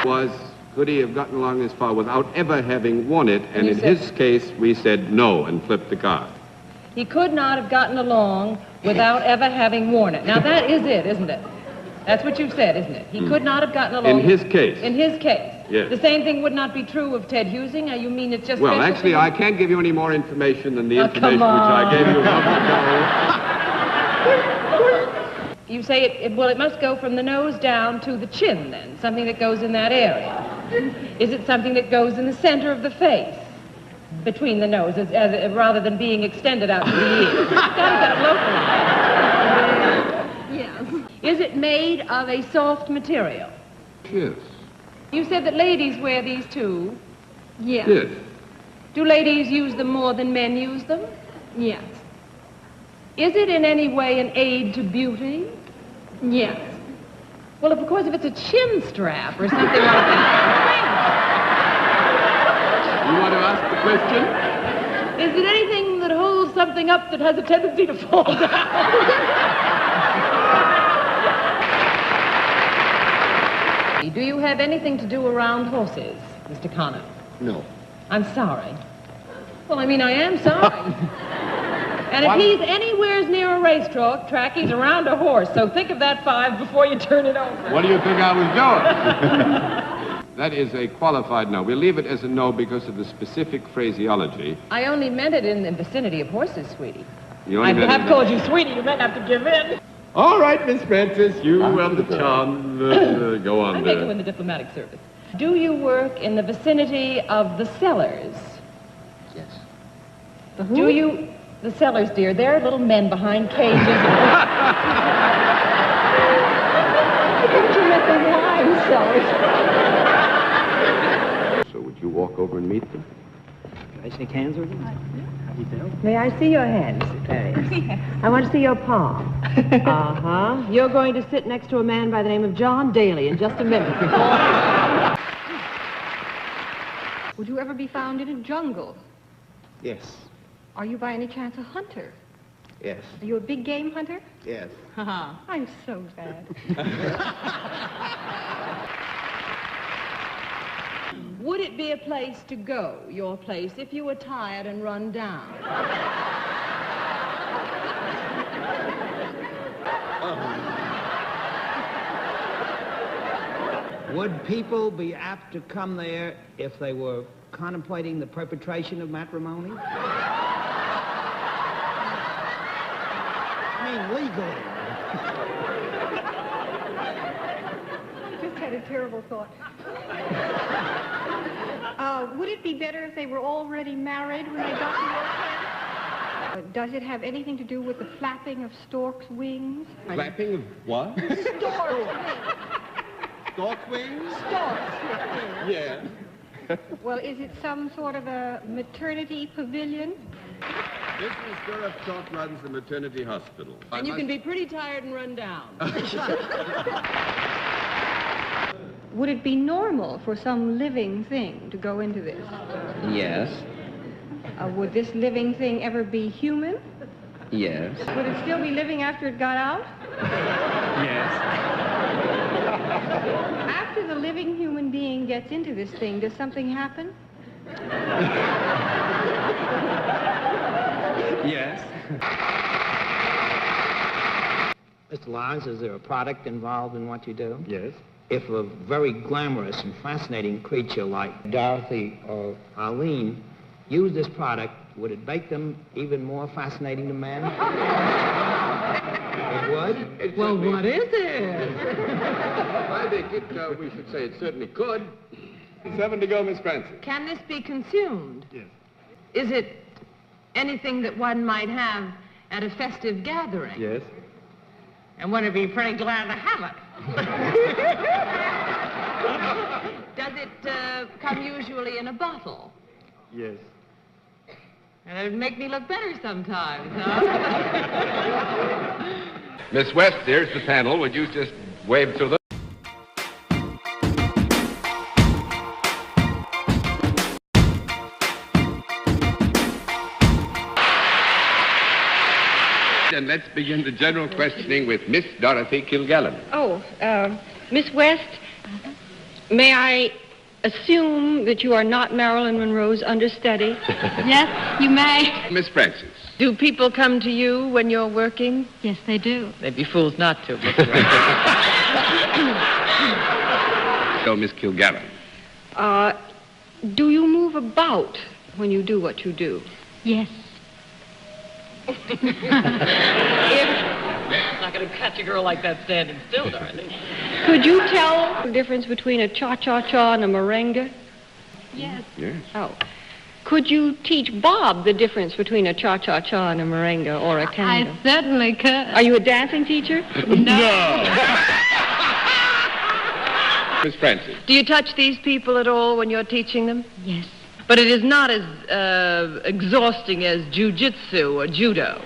Was, could he have gotten along this far without ever having worn it? And in said, his case, we said no and flipped the card. He could not have gotten along without ever having worn it. Now, that is it, isn't it? That's what you've said, isn't it? He could not have gotten along. In his case. In his case. Yes. The same thing would not be true of Ted Husing. You mean it's just... Well, actually, I can't give you any more information than the information which I gave you a moment ago. You say it must go from the nose down to the chin, then, something that goes in that area. Is it something that goes in the center of the face, between the noses, rather than being extended out to the ears? It's got to get localized. Yes. Is it made of a soft material? Yes. You said that ladies wear these too? Yes. Yes. Do ladies use them more than men use them? Yes. Is it in any way an aid to beauty? Yes. Well, of course, if it's a chin strap or something like that. You want to ask the question? Is it anything that holds something up that has a tendency to fall down? Do you have anything to do around horses, Mr. Connor? No. I'm sorry. Well, I mean, I am sorry. And if he's anywhere near a racetrack, he's around a horse. So think of that 5 before you turn it over. What do you think I was doing? That is a qualified no. We'll leave it as a no because of the specific phraseology. I only meant it in the vicinity of horses, sweetie. I have called you sweetie. You might have to give in. All right, Miss Francis, you have the charm. Go on I there. make you in the diplomatic service. Do you work in the vicinity of the cellars? Yes. Do you... The cellars, dear, they're little men behind cages. I thought you meant the wine cellars. So would you walk over and meet them? Can I shake hands with them? How do you feel? May I see your hand, Mr. Clarius? I want to see your palm. Uh-huh. You're going to sit next to a man by the name of John Daly in just a minute. Would you ever be found in a jungle? Yes. Are you by any chance a hunter? Yes. Are you a big game hunter? Yes. I'm so bad. Would it be a place to go, your place, if you were tired and run down? Would people be apt to come there if they were contemplating the perpetration of matrimony? I mean, legally. Just had a terrible thought. Would it be better if they were already married when they got to your place? Does it have anything to do with the flapping of storks' wings? Flapping of what? Storks' wings. Stork wings? Storks' wings. Yeah. Well, is it some sort of a maternity pavilion? Mrs. Dorothy Kilgallen runs the maternity hospital. And you can be pretty tired and run down. Would it be normal for some living thing to go into this? Yes. Would this living thing ever be human? Yes. Would it still be living after it got out? Yes. After the living human being gets into this thing, does something happen? Yes. Mr. Lyons, is there a product involved in what you do? Yes. If a very glamorous and fascinating creature like Dorothy or Arlene used this product, would it make them even more fascinating to men? It would? Well, what is it? I think we should say it certainly could. 7 to go, Miss Francis. Can this be consumed? Yes. Is it anything that one might have at a festive gathering? Yes. And one would be pretty glad to have it. Does it come usually in a bottle? Yes. And it would make me look better sometimes, huh? Miss West, there's the panel. Would you just wave to them? And let's begin the general questioning with Miss Dorothy Kilgallen. Oh, Miss West, May I assume that you are not Marilyn Monroe's understudy? Yes, you may. Miss Francis. Do people come to you when you're working? Yes, they do. They'd be fools not to. So, Miss Kilgallen. Do you move about when you do what you do? Yes. Not going to catch a girl like that standing still, Dorothy. Could you tell the difference between a cha-cha-cha and a merengue? Yes. Yes. Oh. Could you teach Bob the difference between a cha-cha-cha and a merengue or a tango? I certainly could. Are you a dancing teacher? No. Miss Francis. Do you touch these people at all when you're teaching them? Yes. But it is not as exhausting as jiu-jitsu or judo.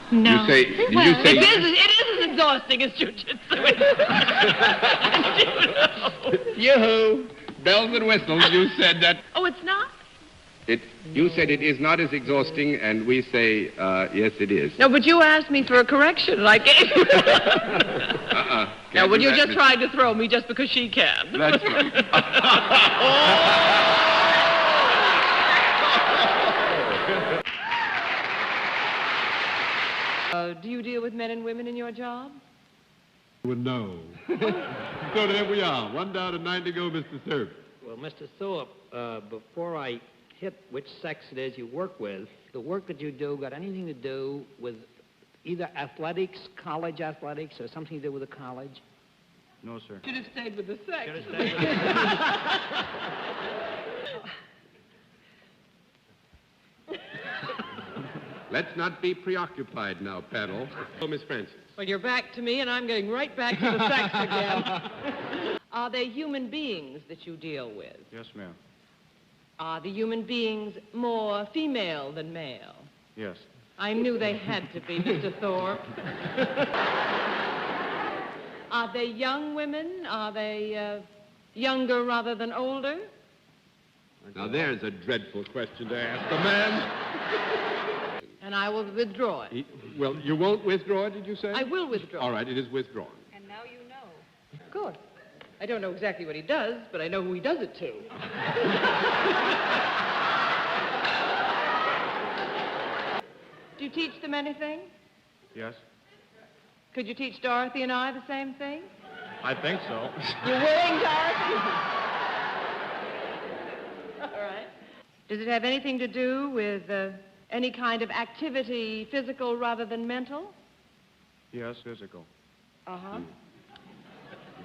No. You say... It is as exhausting as jiu-jitsu and judo. Yoo-hoo! Bells and whistles, you said that... Oh, it's not? You said it is not as exhausting, and we say, yes, it is. No, but you asked me for a correction, and I gave you. Now, well, you're just trying to throw me just because she can. That's right. Do you deal with men and women in your job? Well, no. So there we are. 1 down and 9 to go, Mr. Thorpe. Well, Mr. Thorpe, before I hit which sex it is you work with, the work that you do got anything to do with either athletics, college athletics, or something to do with a college? No, sir. Should have stayed with the sex. Let's not be preoccupied now, panel. Oh, Miss Francis. Well, you're back to me, and I'm getting right back to the sex again. Are they human beings that you deal with? Yes, ma'am. Are the human beings more female than male? Yes. I knew they had to be, Mr. Thorpe. Are they young women? Are they younger rather than older? Now, there's a dreadful question to ask a man. And I will withdraw it. Well, you won't withdraw, did you say? I will withdraw. All right, it is withdrawn. And now you know. Good. I don't know exactly what he does, but I know who he does it to. Do you teach them anything? Yes. Could you teach Dorothy and I the same thing? I think so. You're willing, Dorothy? All right. Does it have anything to do with any kind of activity, physical rather than mental? Yes, physical. Uh-huh.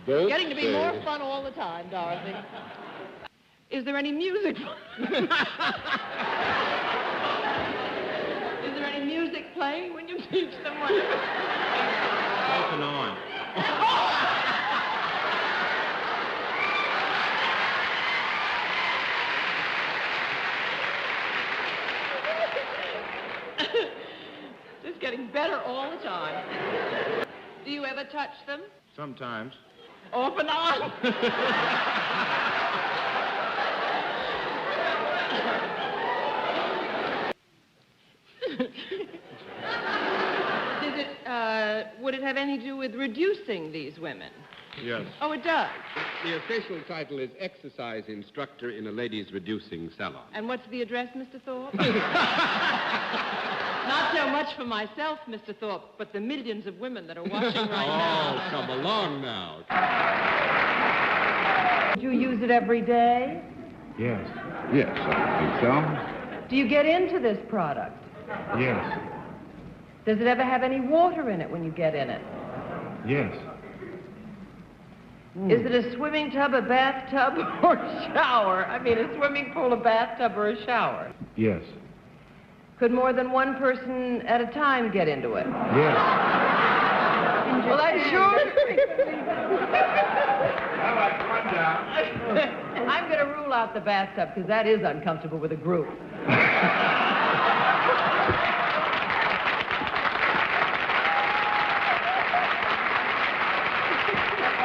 Both Getting to be more fun all the time, Dorothy. Is there any music? Is there any music playing when you teach them? Off and on. Just getting better all the time. Do you ever touch them? Sometimes. Off and on. Would it have any to do with reducing these women? Yes. Oh, it does. The official title is Exercise Instructor in a Ladies Reducing Salon. And what's the address, Mr. Thorpe? Not so much for myself, Mr. Thorpe, but the millions of women that are watching right now. Oh, come along now. Do you use it every day? Yes. Yes, I think so. Do you get into this product? Yes. Does it ever have any water in it when you get in it? Yes. Is it a swimming tub, a bathtub, or a shower? I mean, a swimming pool, a bathtub, or a shower? Yes. Could more than one person at a time get into it? Yes. Well, I'm sure. All right, come down. I'm going to rule out the bathtub because that is uncomfortable with a group.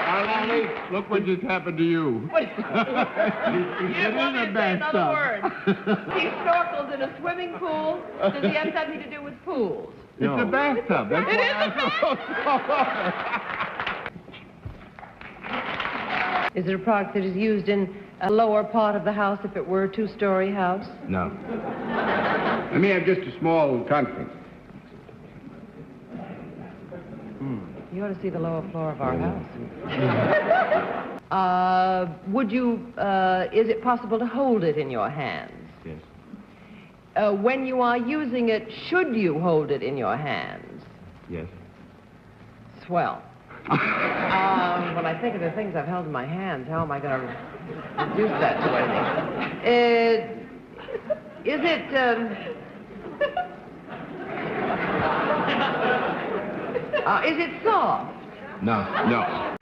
Arlene, look what just happened to you. You want me to say another word? He snorkels in a swimming pool. Does he have something to do with pools? It's a bathtub. That's Is it a product that is used in a lower part of the house if it were a two-story house? No. I may have just a small conference. You ought to see the lower floor of our house. Is it possible to hold it in your hands? Yes. When you are using it, should you hold it in your hands? Yes. Swell. When I think of the things I've held in my hands, how am I going to reduce that to anything? Is it soft? No.